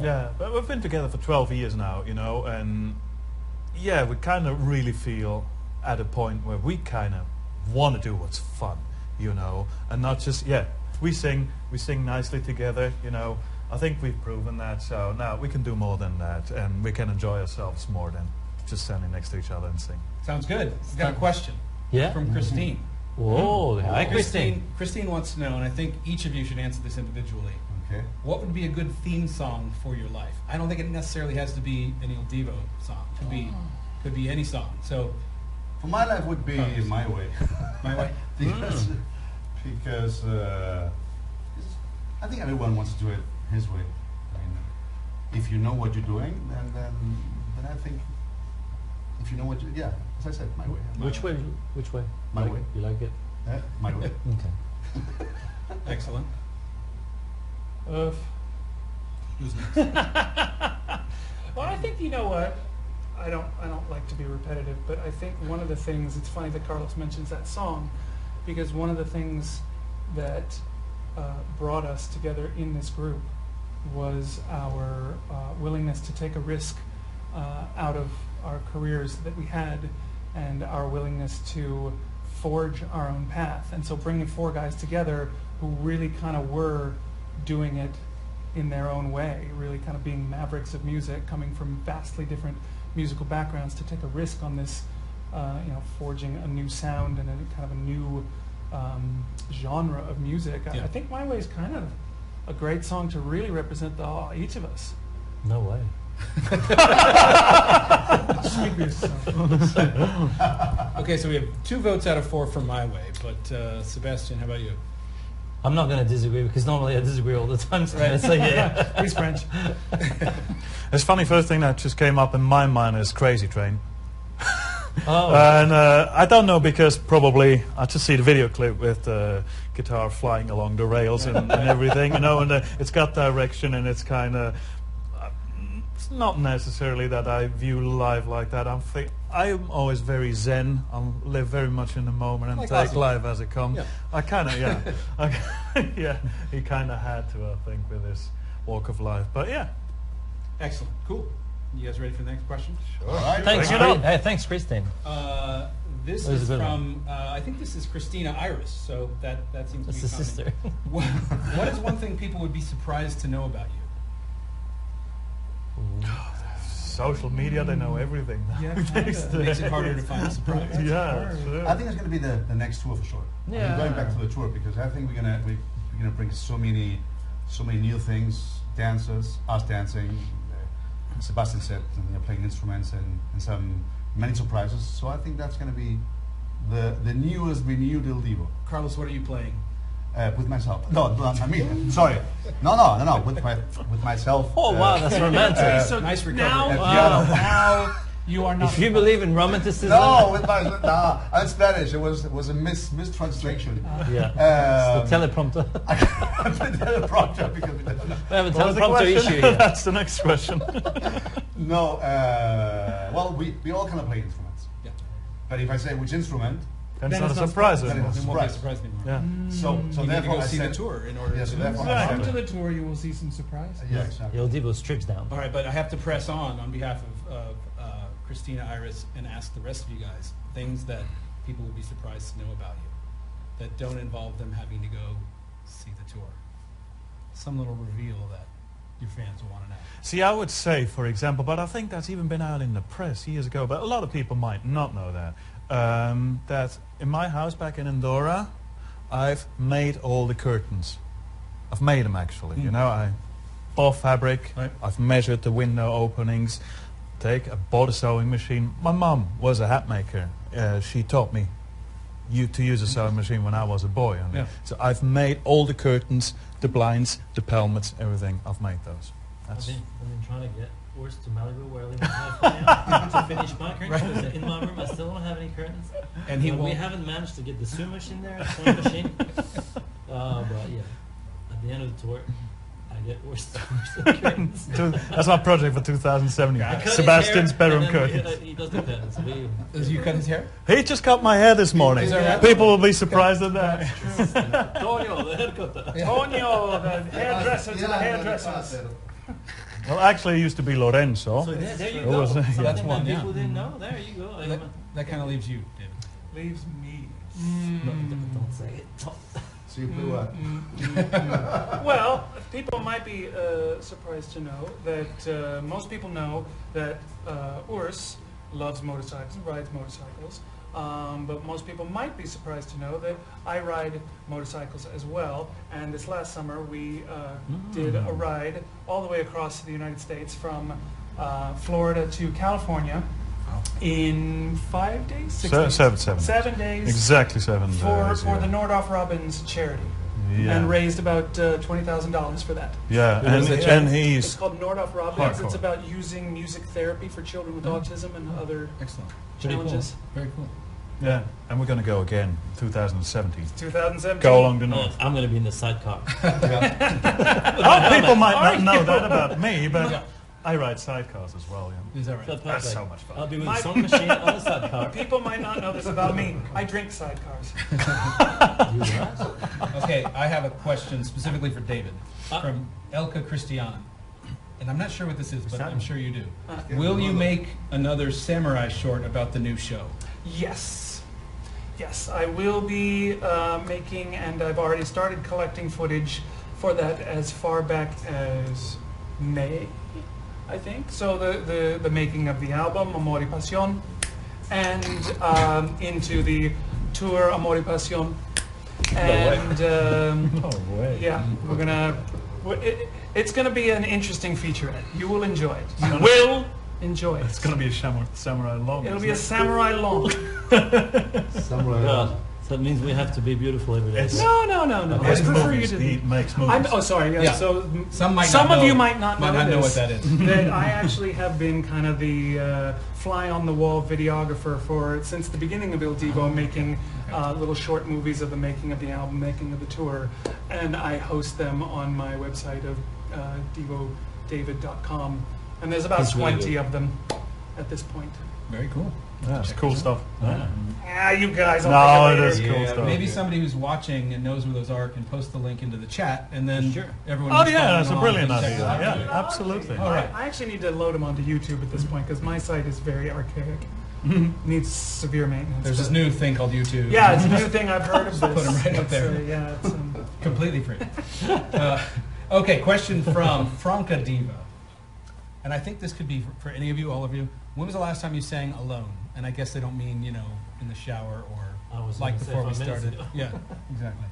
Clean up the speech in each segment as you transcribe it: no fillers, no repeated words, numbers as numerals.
Yeah, but we've been together for 12 years now, you know, and yeah, we kind of really feel at a point where we kind of want to do what's fun, you know, and not just, yeah, we sing nicely together, you know. I think we've proven that, so now we can do more than that, and we can enjoy ourselves more than just standing next to each other and sing. Sounds good. We've got a question from Christine. Whoa, hi Christine. Christine wants to know, and I think each of you should answer this individually. Okay. What would be a good theme song for your life? I don't think it necessarily has to be any old DIVO song. Could be any song. So, for my life would be My Way. My Way. because I think everyone wants to do it his way. I mean, if you know what you're doing, then I think if you know what as I said, my way. Which way? My way. You like it? My way. Okay. Excellent. Who's next? Well, I think, you know what, I don't like to be repetitive, but I think one of the things, it's funny that Carlos mentions that song, because one of the things that brought us together in this group was our willingness to take a risk out of our careers that we had, and our willingness to forge our own path. And so bringing four guys together who really kind of were doing it in their own way, really kind of being mavericks of music, coming from vastly different musical backgrounds, to take a risk on this, forging a new sound and a kind of a new genre of music. I think My Way is kind of a great song to really represent each of us. No way. Okay, so we have 2 votes out of 4 for My Way, but Sebastian, how about you? I'm not going to disagree, because normally I disagree all the time. So right. He's French. It's funny, first thing that just came up in my mind is Crazy Train. Oh. And I don't know, because probably I just see the video clip with the guitar flying along the rails and everything, you know, and it's got direction, and it's kind of, it's not necessarily that I view live like that. I'm always very zen. I live very much in the moment and take life as it comes. Yeah. I kind of, yeah, he kind of had to, I think, with his walk of life. But yeah. Excellent. Cool. You guys ready for the next question? Sure. All right. Thanks, Christine. This is from, I think this is Christina Iris, so that seems to be That's the sister. What is one thing people would be surprised to know about you? Social media, they know everything. Yeah, Makes it harder to find a surprise. Yeah, sure. I think it's going to be the next tour for sure. Yeah. I mean, going back to the tour, because I think we're gonna bring so many new things, dancers, us dancing. Sebastian said, playing instruments and many surprises. So I think that's going to be the newest renewed Il Divo. Carlos, what are you playing? With myself. No, I mean, sorry. No. With myself. Oh wow, that's romantic. So nice recovery. Now you are not. If you believe in romanticism. No, with my I'm Spanish. It was a mistranslation. Yeah. It's the teleprompter. Teleprompter because We have a teleprompter issue here. That's the next question. No. Well, we all kind of play instruments. Yeah. But if I say which instrument, Then it's not a surprise then anymore. it's It won't be a surprise anymore. Yeah. So You need to therefore go I see said the tour in order Yeah, to. so therefore Yeah. Come to the tour, you will see some surprise. Yeah, exactly. Il Divo strips down. All right, but I have to press on behalf of Christina Iris and ask the rest of you guys things that people would be surprised to know about you that don't involve them having to go see the tour. Some little reveal that your fans will want to know. See, I would say, for example, but I think that's even been out in the press years ago, but a lot of people might not know that, that in my house back in Andorra, I've made all the curtains. I've made them, actually. You know, I bought fabric, Right. I've measured the window openings, I bought a sewing machine. My mom was a hat maker. She taught me to use a sewing machine when I was a boy. Yeah. So I've made all the curtains, the blinds, the pelmets, everything. I've made those. I've been trying to get Worst to Malibu, where I live in California, to finish my curtains. Because in my room, I still don't have any curtains. And we haven't managed to get the sewing machine there, a sewing machine. But yeah, at the end of the tour, I get worst curtains. That's my project for 2017. Sebastian's bedroom curtains. He does the curtains. Does you cut his hair? He just cut my hair this morning. Is that right? People will be surprised at that. Tonio, the haircutter. Tonio, the hairdresser to the hairdressers. Well, actually, it used to be Lorenzo. So there you It go. was, Something that's that one, yeah. people didn't know. There you go. That kind of leaves you, David. Leaves me. No, don't say it. So you blew up. Well, people might be surprised to know that most people know that Urs loves motorcycles and rides motorcycles. But most people might be surprised to know that I ride motorcycles as well. And this last summer we did a ride all the way across the United States from Florida to California in 5 days? 6 days? 7 days. Exactly 7 days. For the Nordhoff Robbins charity. Yeah. And raised about $20,000 for that. Yeah, Who was the and It's he's called Nordhoff Robbins. Hardcore. It's about using music therapy for children with autism and other Excellent. challenges. Very cool. yeah, and we're going to go again 2017. 2017. Go along the north. I'm going to be in the sidecar. Oh, people might not know that about me, but I ride sidecars as well. Yeah. Is that right? So That's perfect. so much fun. I'll be with My- the song machine on the sidecar. People might not know this about me. I drink sidecars. You what? Okay, I have a question specifically for David Ah. from Elka Christian. And I'm not sure what this is, but I'm sure you do. Yeah, Will you well, make another samurai short about the new show? Yes. Yes, I will be making, and I've already started collecting footage for that as far back as May, I think. So the making of the album, Amor y Pasión, and into the tour Amor y Pasión. And No way. yeah, we're gonna. It's gonna be an interesting featurette. You will enjoy it. You will enjoy it. It's going to be a samurai long. It'll be a samurai long. Samurai. God. So that means we have to be beautiful every day. Yes. No. I His prefer you movies, to. he makes movies. I'm, oh, sorry. Yeah. Yeah. So Some might some not of know, you might not know what this, that is. that I actually have been kind of the fly on the wall videographer for since the beginning of Il Divo, making little short movies of the making of the album, making of the tour, and I host them on my website of divodavid.com, and there's about It's really 20 good. of them at this point. Very cool. Yeah, it's cool stuff. Yeah. Ah, you guys. I'll No, think it of is later. cool Yeah, stuff. Maybe somebody who's watching and knows where those are can post the link into the chat, and then Sure. everyone. Oh who's yeah, following that's a along brilliant can check idea. it out. Yeah, absolutely. All right. I actually need to load them onto YouTube at this point because my site is very archaic. Needs severe maintenance. There's this but- new thing called YouTube. Yeah, it's a new thing. I've heard of this. Put 'em right up It's, there. yeah, it's, Completely free. Okay, question from Franca Diva. And I think this could be for any of you, all of you. When was the last time you sang alone? And I guess they don't mean, in the shower I or was like gonna say before we 5 minutes started. ago. Yeah, exactly.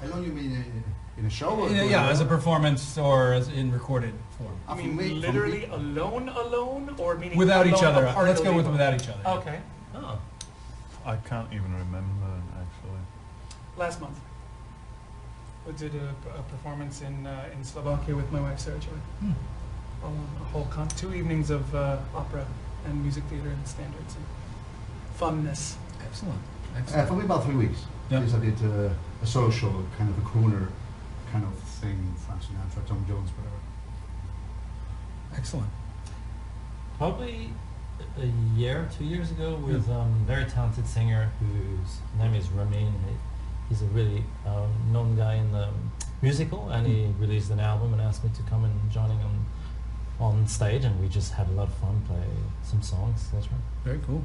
How long you mean in a show? Or Yeah, as a performance or as in recorded form. I mean, literally alone, or meaning Without each alone other. apart Let's of go with Divo? without each other. Okay, Oh. I can't even remember actually. last month. We did a performance in Slovakia with my wife Sarah Joy. A whole 2 evenings of opera and music theater and standards and funness. Excellent. For Excellent. me, about 3 weeks. Yeah. Because I did a social, kind of a crooner kind of thing, Frank Sinatra, Tom Jones, whatever. Excellent. Probably a year, 2 years ago, with a very talented singer whose name is Ramin. He's a really known guy in the musical, and he released an album and asked me to come and join him on stage, and we just had a lot of fun, play some songs, etc. Very cool.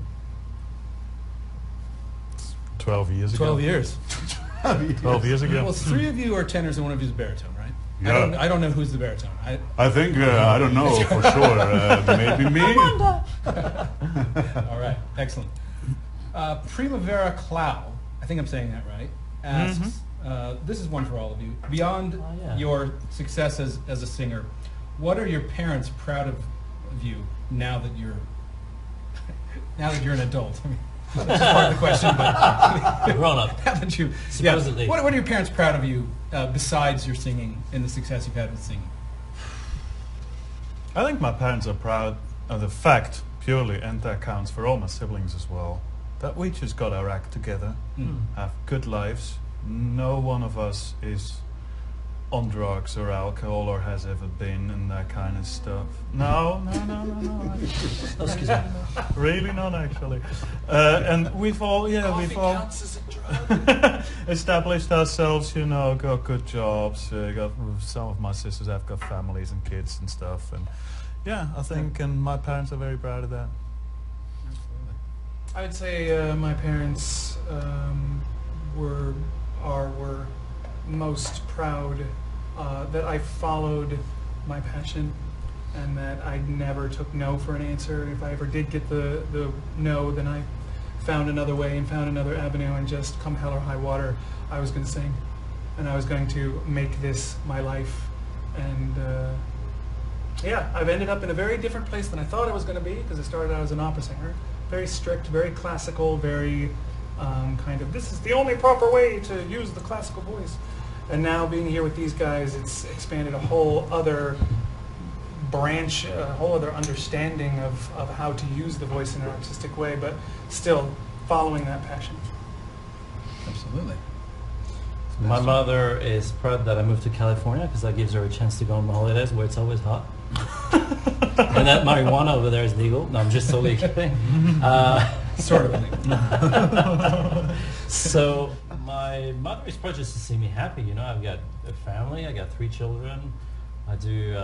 12 years ago. 12 years. 12 years ago. Well, 3 of you are tenors and 1 of you is baritone, right? Yeah. I don't know who's the baritone. I think, I don't know for sure. Maybe me. All right, excellent. Primavera Clow, I think I'm saying that right, asks, this is one for all of you. Beyond yeah. your success as a singer, what are your parents proud of you now that you're an adult? I mean, that's just part of the question, but Grown up. now that you, Supposedly. what are your parents proud of you besides your singing and the success you've had with singing? I think my parents are proud of the fact, purely, and that counts for all my siblings as well, that we just got our act together, have good lives. No one of us is on drugs or alcohol or has ever been and that kind of stuff. No. Excuse me. Really not actually. And we've all Counts as a drug. established ourselves, you know, got good jobs. Got some of my sisters have got families and kids and stuff, and yeah, I think, and my parents are very proud of that. Absolutely. I would say my parents were most proud that I followed my passion and that I never took no for an answer. If I ever did get the no, then I found another way and found another avenue, and just come hell or high water, I was going to sing, and I was going to make this my life. And yeah, I've ended up in a very different place than I thought I was going to be, because I started out as an opera singer. Very strict, very classical, very kind of, this is the only proper way to use the classical voice. And now being here with these guys, it's expanded a whole other branch, a whole other understanding of how to use the voice in an artistic way, but still following that passion. Absolutely. My mother is proud that I moved to California because that gives her a chance to go on holidays where it's always hot. And that marijuana over there is legal. No, I'm just totally kidding. Sort of illegal. So my mother is proud just to see me happy. You know, I've got a family. I got 3 children. I do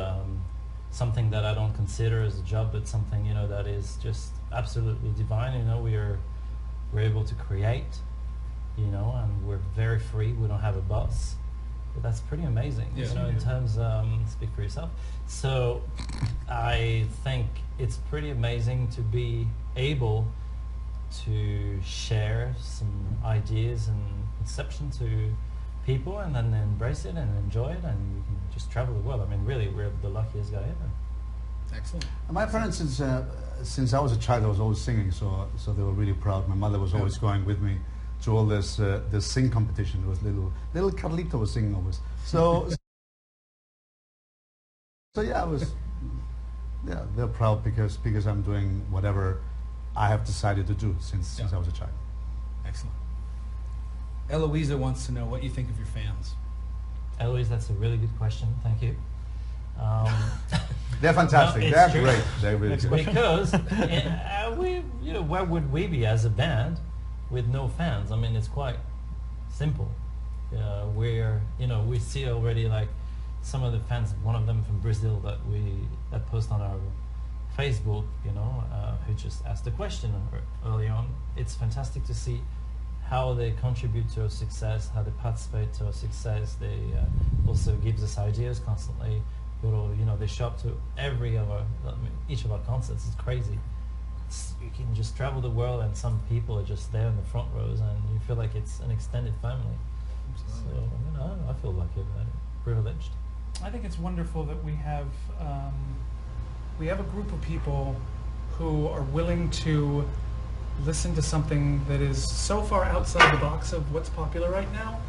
something that I don't consider as a job, but something, you know, that is just absolutely divine. You know, we're able to create, you know, and we're very free. We don't have a boss. But that's pretty amazing, Yeah. you know, in terms, speak for yourself. So I think it's pretty amazing to be able to share some ideas and conception to people and then embrace it and enjoy it, and we can just travel the world. I mean, really, we're the luckiest guy ever. Excellent. My parents, since I was a child, I was always singing, so they were really proud. My mother was always going with me to all this sing competition. There was little Carlito was singing always. So yeah, they're proud because I'm doing whatever I have decided to do since I was a child. Excellent. Eloisa wants to know what you think of your fans. Eloise, that's a really good question. Thank you. They're fantastic. No, They're true. great. They're really good. Because we, you know, where would we be as a band with no fans? I mean, it's quite simple. We're, you know, we see already like some of the fans. One of them from Brazil that post on our Facebook, you know, who just asked the question early on. It's fantastic to see how they contribute to our success, how they participate to our success. They also gives us ideas constantly. You know, they show up to each of our concerts. It's crazy. You can just travel the world, and some people are just there in the front rows, and you feel like it's an extended family. Absolutely. So I mean, I feel lucky about it, privileged. I think it's wonderful that we have a group of people who are willing to listen to something that is so far outside the box of what's popular right now.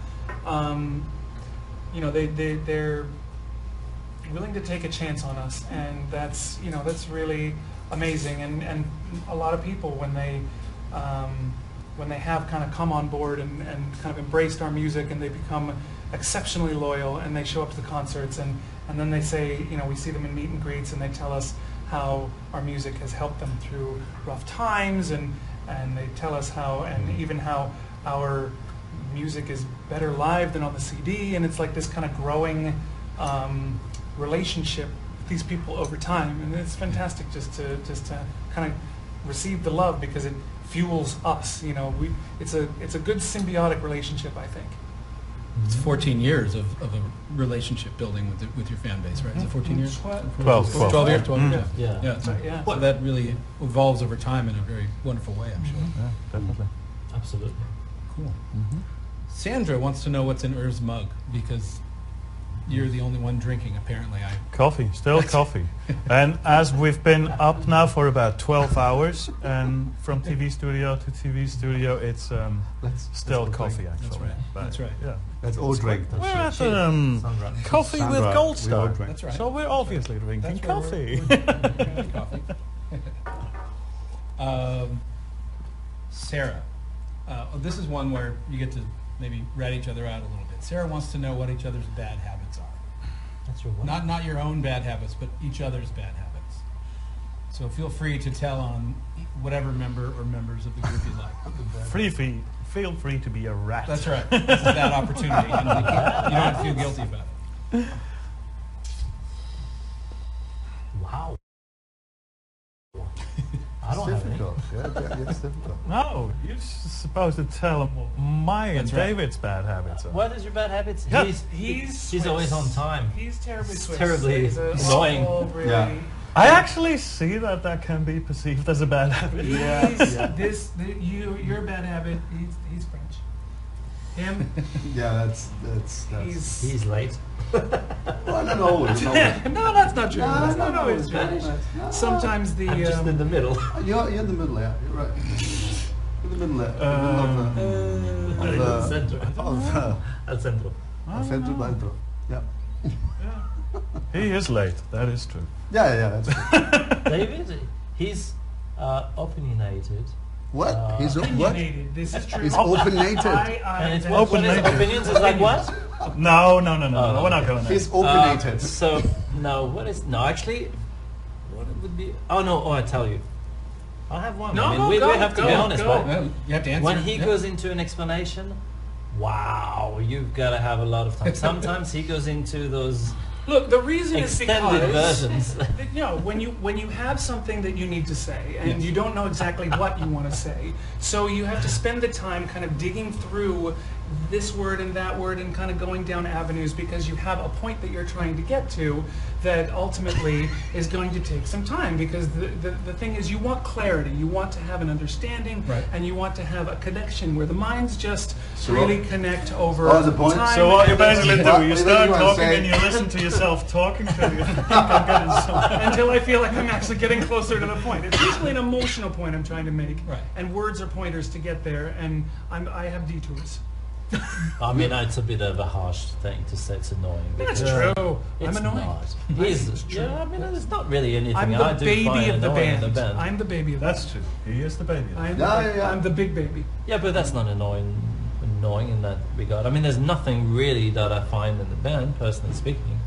You know, they're willing to take a chance on us, and that's really amazing. And a lot of people, when they have kind of come on board and kind of embraced our music, and they become exceptionally loyal, and they show up to the concerts, and then they say, you know, we see them in meet and greets, and they tell us how our music has helped them through rough times, and they tell us how, and even how our music is better live than on the CD, and it's like this kind of growing relationship with these people over time, and it's fantastic just to kind of receive the love, because it fuels us. You know, it's a good symbiotic relationship, I think. It's 14 years of a relationship building with your fan base, right? Is it 14 years? 12 years. 12 years. Yeah. Yeah. So, Yeah. so that really evolves over time in a very wonderful way, I'm sure. Yeah, definitely. Absolutely. Cool. Sandra wants to know what's in Irv's mug, because you're the only one drinking, apparently. Coffee, still coffee. And as we've been up now for about 12 hours, and from TV studio to TV studio, it's still coffee, actually. That's right. But, That's right. Yeah. Let's all drink. We're at coffee with Sandra, we all Goldstar. drink. That's right. So we're obviously drinking That's where coffee. we're drinking coffee. Sarah, this is one where you get to maybe rat each other out a little bit. Sarah wants to know what each other's bad habits are. That's your one. Not your own bad habits, but each other's bad habits. So feel free to tell on whatever member or members of the group you like. Feel free to be a rat. That's right. This is that opportunity. You don't have to feel guilty about it. Wow. I don't It's have any. difficult. Yeah, it's difficult. No, you're supposed to tell them what my and That's right. David's bad habits are. What is your bad habits? Yeah. He's always on time. He's terribly It's Swiss. terribly He's a annoying. awful, really, Yeah. I actually see that can be perceived as a bad habit. Your bad habit. He's French. Him. Yeah, that's. He's late. Well, not always. No, that's not true. That's not always true. No. Sometimes the. I'm just in the middle. You're in the middle, yeah. You're right. In the middle there. In the center. Al centro. Centro dentro. Yeah. He is late. That is true. Yeah, that's true. David, he's opinionated. What? He's what? Opinionated. This is true. He's opinionated. And it's that's what is Open-minded. opinions is like what? No, Oh, we're not going there. He's opinionated. So no, what is no? Actually, what it would be? I tell you, I have one. No, I mean, no, we go, have to go, be honest, go. right? Well, you have to answer. When he Yeah. goes into an explanation, wow, you've got to have a lot of time. Sometimes he goes into those Look, the reason is extended because versions. when you have something that you need to say and you don't know exactly what you want to say, so you have to spend the time kind of digging through this word and that word and kind of going down avenues because you have a point that you're trying to get to that ultimately is going to take some time because the thing is you want clarity, you want to have an understanding, Right. and you want to have a connection where the minds just So really what- connect over what was the point? time. So what you and basically What- do, you what start you wanna talking say? and you listen to yourself talking to you. I'm getting somewhere. until I feel like I'm actually getting closer to the point. It's usually an emotional point I'm trying to make, Right. and words are pointers to get there, and I have detours. I mean, it's a bit of a harsh thing to say. It's annoying. That's because true. It's I'm annoying. not. I He's, think it's true. yeah, I mean, there's not really anything I'm I the do baby find of the annoying band. in the band. I'm the baby of the That's true. He is the baby. band. Yeah. I'm the big baby. Yeah, but that's not annoying in that regard. I mean, there's nothing really that I find in the band, personally speaking,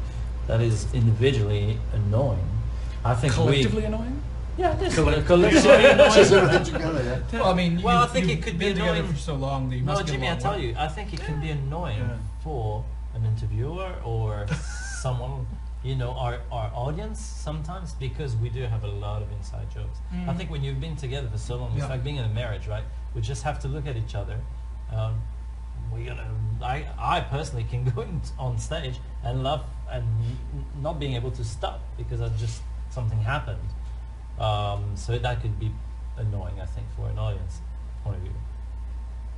that is individually annoying. I think Collectively annoying? yeah, it is Collectively collectively Just annoying. everything together, yeah. Well, I mean, Well, I you've think it could be been together annoying. for so long that you No, must get Jimmy, I along tell well. you, I think it can be annoying Yeah. for an interviewer or someone, our audience sometimes because we do have a lot of inside jokes. I think when you've been together for so long, it's Yeah. like being in a marriage, right? We just have to look at each other. I personally can go on stage and laugh and not being able to stop because something happened. So that could be annoying, I think, for an audience point of view.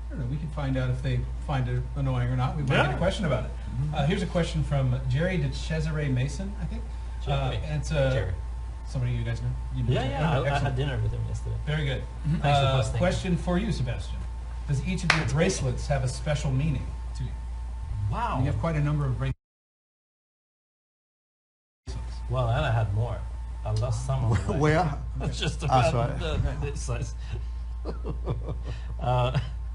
I don't know. We can find out if they find it annoying or not. We might Yeah. get a question about it. Here's a question from Jerry de Cesare Mason, I think. Jerry. And it's Jerry. somebody you guys know. You know Jerry? Yeah, I Excellent. had dinner with him yesterday. Very good. Thanks for posting. Question for you, Sebastian. Does each of your bracelets have a special meaning to you? Wow. You have quite a number of bracelets. Well, and I had more. I lost some of them. Where? Just Ah, about sorry. this size.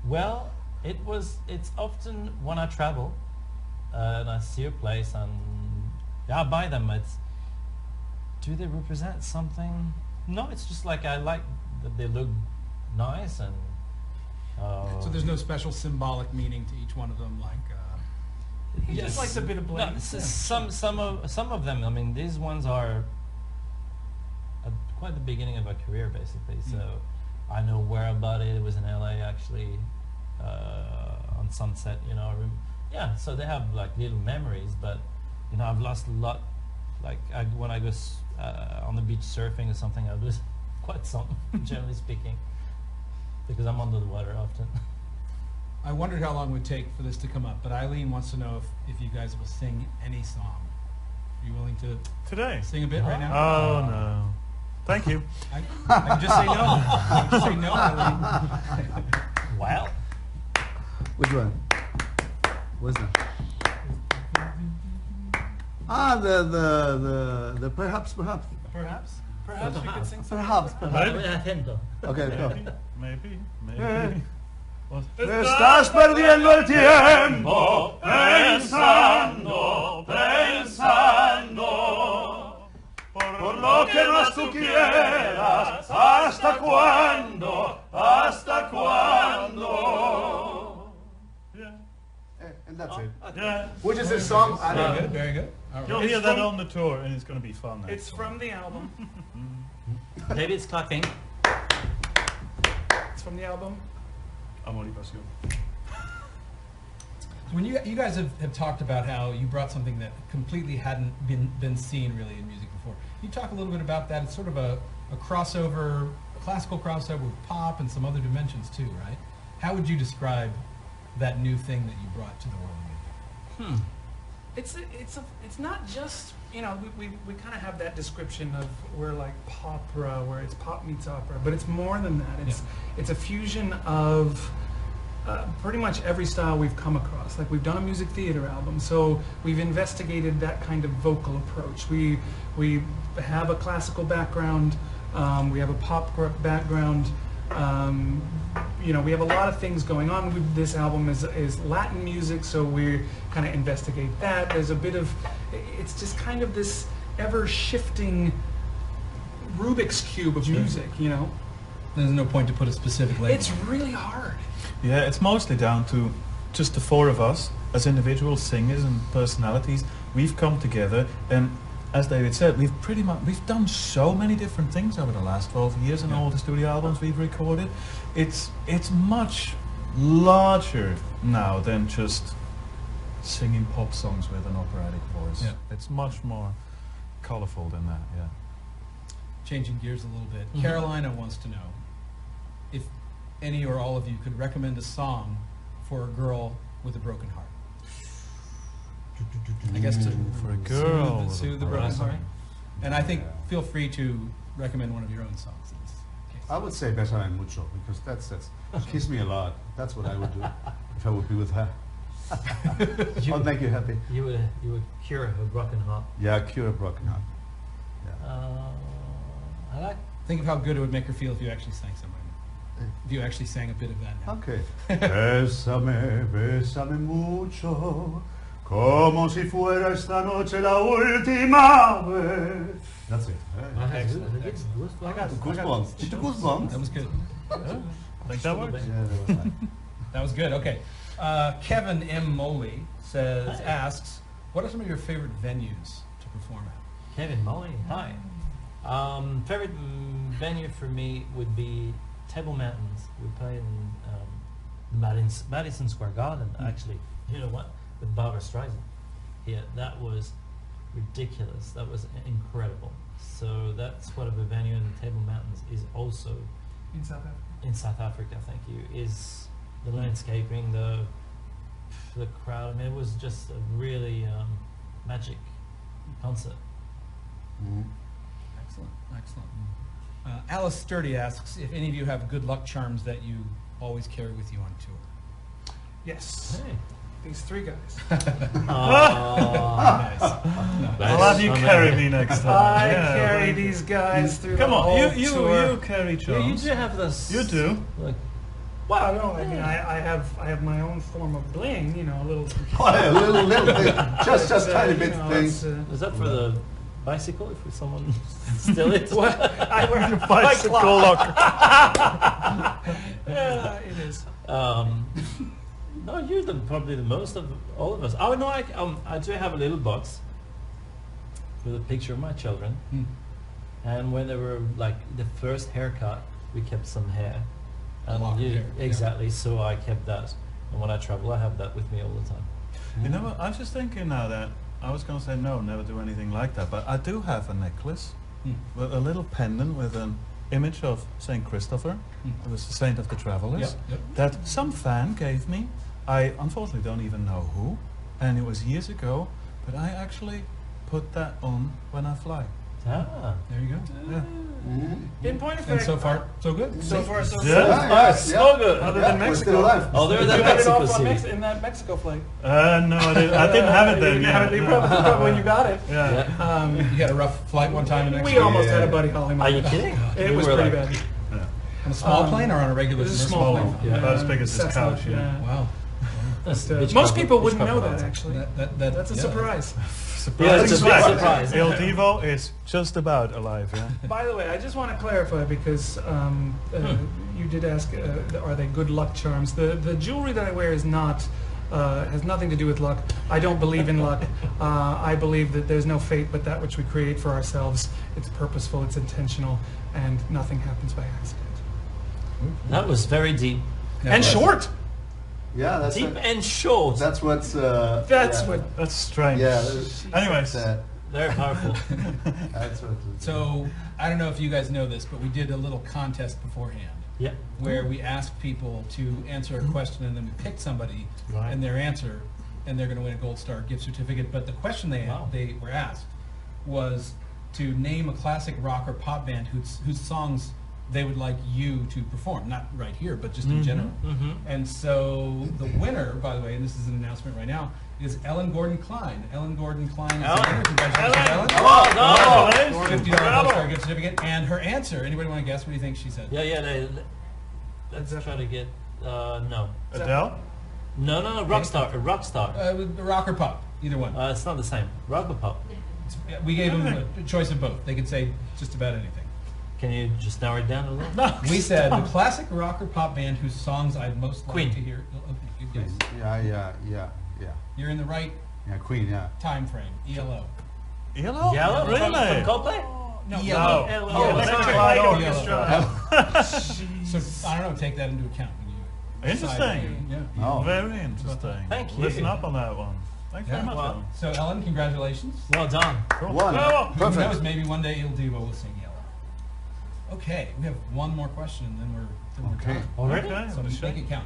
Well, it's often when I travel and I see a place and I buy them. Do they represent something? No, it's just like I like that they look nice and. So there's no special symbolic meaning to each one of them, like. He Yes. just likes a bit of No, bling. some of them. I mean, these ones are at quite the beginning of a career, basically. So I know where about it. It was in LA, actually, on Sunset. Yeah. So they have like little memories, but I've lost a lot. Like when I go on the beach surfing or something, I lose quite some, generally speaking, because I'm under the water often. I wondered how long it would take for this to come up, but Eileen wants to know if you guys will sing any song. Are you willing to Today. sing a bit right now? Oh no. Thank you. I can just say no. I can just say no, Eileen. Well, Which one? What's that? Ah, the perhaps. Perhaps we could sing some. Perhaps. atento. Okay, go. Maybe. Yeah. What? Estás perdiendo el tiempo pensando, pensando, por lo que más tú quieras, ¿hasta cuándo? ¿Hasta cuándo? And that's it. Yeah. Which is a song I Very don't good, very good. All You'll right. hear that on the tour, and it's going to be fun. It's from the album. David's clapping. It's from the album. Amor y Pasión. When you guys have talked about how you brought something that completely hadn't been seen really in music before. Can you talk a little bit about that? It's sort of a crossover, a classical crossover with pop and some other dimensions too, right? How would you describe that new thing that you brought to the world of music? It's not just, you know, we kind of have that description of we're like popra, where it's pop meets opera, but it's more than that. It's a fusion of pretty much every style we've come across. Like, we've done a music theater album, so we've investigated that kind of vocal approach. We have a classical background, we have a pop background. You know, we have a lot of things going on. This album is Latin music, so we kind of investigate that. There's a bit of, it's just kind of this ever-shifting Rubik's Cube of music, you know? There's no point to put a specific label. It's really hard. Yeah, it's mostly down to just the four of us as individual singers and personalities. We've come together, and as David said, we've done so many different things over the last 12 years in all the studio albums we've recorded. It's much larger now than just singing pop songs with an operatic voice. Yeah. It's much more colorful than that. Yeah. Changing gears a little bit. Carolina wants to know if any or all of you could recommend a song for a girl with a broken heart. I guess to For a girl. soothe the broken heart. And I think feel free to recommend one of your own songs in this case. I would say Bésame mucho, because that's kiss me a lot. That's what I would do if I would be with her. I'll make you happy. You would cure her broken heart. Yeah, cure a broken heart. I like. Think of how good it would make her feel if you actually sang something. If you actually sang a bit of that now. Okay. Bésame, bésame mucho, como si fuera esta noche la última vez. That's it. Excellent. I got Goosebumps. Did you goosebumps? That was good. Think that works? Yeah, that was nice. That was good. Okay. Kevin M. Moley asks, what are some of your favorite venues to perform at? Kevin Molly, hi. Favorite venue for me would be Table Mountains. We played in Madison Square Garden, actually. You know what? With Barbara Streisand. Yeah, that was ridiculous. That was incredible. So that's what of a venue, and Table Mountains is also In South Africa. in South Africa. Thank you. Is the landscaping, the crowd. I mean, it was just a really magic concert. Excellent. Excellent. Alice Sturdy asks if any of you have good luck charms that you always carry with you on tour. Yes. Hey. These three guys. Nice. I'll have you carry me next time. I Yeah, carry really. these guys through Come the on, whole you tour. carry You charms. do have this. You do. Like, Well, no, I mean, I have my own form of bling, you know, a little. Oh, yeah, a little thing, just tiny you bit know, thing. it's, is that for the bicycle? If someone steal it? What? I wear a Bicycle lock. Yeah, it is. No, you're probably the most of all of us. Oh no, I do have a little box with a picture of my children, and when they were like the first haircut, we kept some hair. Lock of hair, yeah. Exactly. So I kept that, and when I travel, I have that with me all the time. You know what? I'm just thinking now that I was going to say no, never do anything like that, but I do have a necklace with a little pendant with an image of Saint Christopher, who was the saint of the travelers, Yep. that some fan gave me. I unfortunately don't even know who, and it was years ago, but I actually put that on when I fly. Ah, There you go. Yeah. In point of And fact, so far, so good. so far, so Yeah. good. so good. Other Yeah, than we're Mexico. still alive. Oh, there You that got it Mexico off on City. in that Mexico flight. No, I didn't have it You then. didn't Yeah. have it. You probably when you got it. Yeah. Yeah. You had a rough flight one time in We Mexico. almost Yeah. had a Buddy Holly Are moment. you kidding? It You was were pretty like- bad. On a small plane or on a regular It was a submersible small plane? plane. Yeah. About as big as this Cessna, couch, yeah. Wow. That's But, Hitchcock- most people wouldn't Hitchcock know that, runs. actually. That's That's a surprise. Yeah, it's a big fact. surprise. Il Divo is just about alive, yeah. By the way, I just want to clarify because you did ask, are they good luck charms? The jewelry that I wear is not has nothing to do with luck. I don't believe in luck. I believe that there's no fate but that which we create for ourselves. It's purposeful, it's intentional, and nothing happens by accident. That was very deep. And short. Yeah, that's Deep it. and short. That's what's. That's yeah. what. That's strange. Yeah. Anyways, Very powerful. That's what. So I don't know if you guys know this, but we did a little contest beforehand Yeah. where we asked people to answer a question and then we picked somebody Right. and their answer, and they're going to win a Goldstar gift certificate. But the question they Wow. they were asked was to name a classic rock or pop band whose songs they would like you to perform, not right here, but just in general. Mm-hmm. And so the winner, by the way, and this is an announcement right now, is Ellen Gordon Klein. Ellen Gordon Klein is the Ellen. winner. Congratulations, Ellen. Oh, no. $50 Goldstar gift certificate. And her answer, anybody want to guess what do you think she said? Yeah. Let's try to get. No. Adele? No. Rockstar. Rockstar. Rock or pop, either one. It's not the same. Rock or pop? We gave them a choice of both. They could say just about anything. Can you just narrow it down a little? We said the classic rock or pop band whose songs I'd most like Queen. to hear. Oh, good guess. Yeah. You're in the right Yeah, Queen. Yeah. time frame. ELO. Yellow? Yellow? Really? From Coldplay? No, Yellow. Yellow. Oh, Electric sorry. Light Yellow. Orchestra. So I don't know. Take that into account. When you decide. Interesting. Yeah. Oh. Very interesting. Thank you. Listen up on that one. Thanks very much, Well, Ellen. so Ellen, congratulations. Well done. Cool. One. Bravo. Who knows? Perfect. Maybe one day Il Divo will sing Yellow. Okay, we have one more question, and then we're Okay. done. Already? Okay, So what a make shame. it count.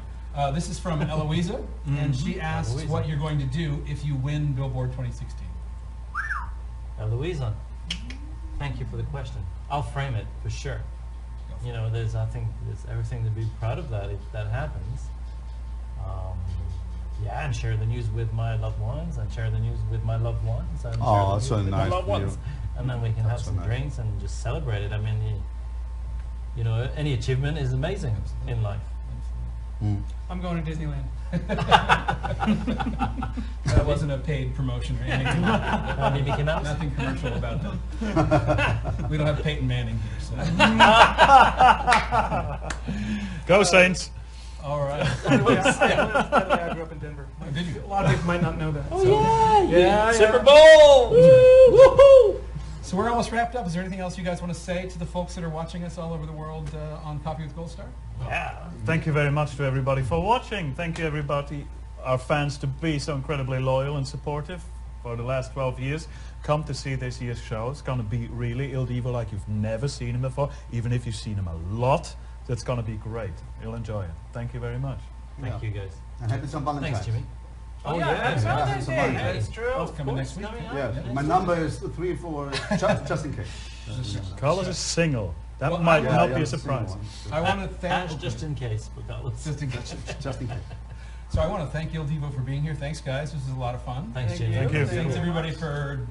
This is from Eloisa, and she asks Eloisa. what you're going to do if you win Billboard 2016. Louisa, thank you for the question. I'll frame it for sure. You know, I think there's everything to be proud of that if that happens. Yeah, and share the news with my loved ones, and share the news with my loved ones, and Oh, share the that's news so with my nice loved for you. ones. And then we can have That's so some nice. drinks and just celebrate it. I mean, you know, any achievement is amazing in life. Mm. I'm going to Disneyland. That wasn't a paid promotion or anything. Mickey Mouse? Nothing commercial about that. We don't have Peyton Manning here, so. Go Saints. All right. By the way, I grew up in Denver. Did you? A lot of people might not know that. Oh, so. yeah. Yeah, Super yeah. Bowl! Woohoo! So we're almost wrapped up. Is there anything else you guys want to say to the folks that are watching us all over the world on Coffee with Goldstar? Yeah. Thank you very much to everybody for watching. Thank you everybody, our fans, to be so incredibly loyal and supportive for the last 12 years. Come to see this year's show. It's going to be really Il Divo like you've never seen him before. Even if you've seen him a lot, it's going to be great. You'll enjoy it. Thank you very much. Thank you, guys. And happy St. Valentine's. Thanks, Jimmy. Oh, yeah, yeah. Valentine's Yeah. Day. Yeah. That's true. That's coming next week. Yes. My number is 34, just in case. Call us a single. That Well, might yeah, not yeah, be a the single surprise. one. I want to thank Ash just in case, regardless. just in case. Just in case. So I want to thank Il Divo for being here. Thanks, guys. This is a lot of fun. Thanks, Thank Jimmy. Thank you. Thanks everybody for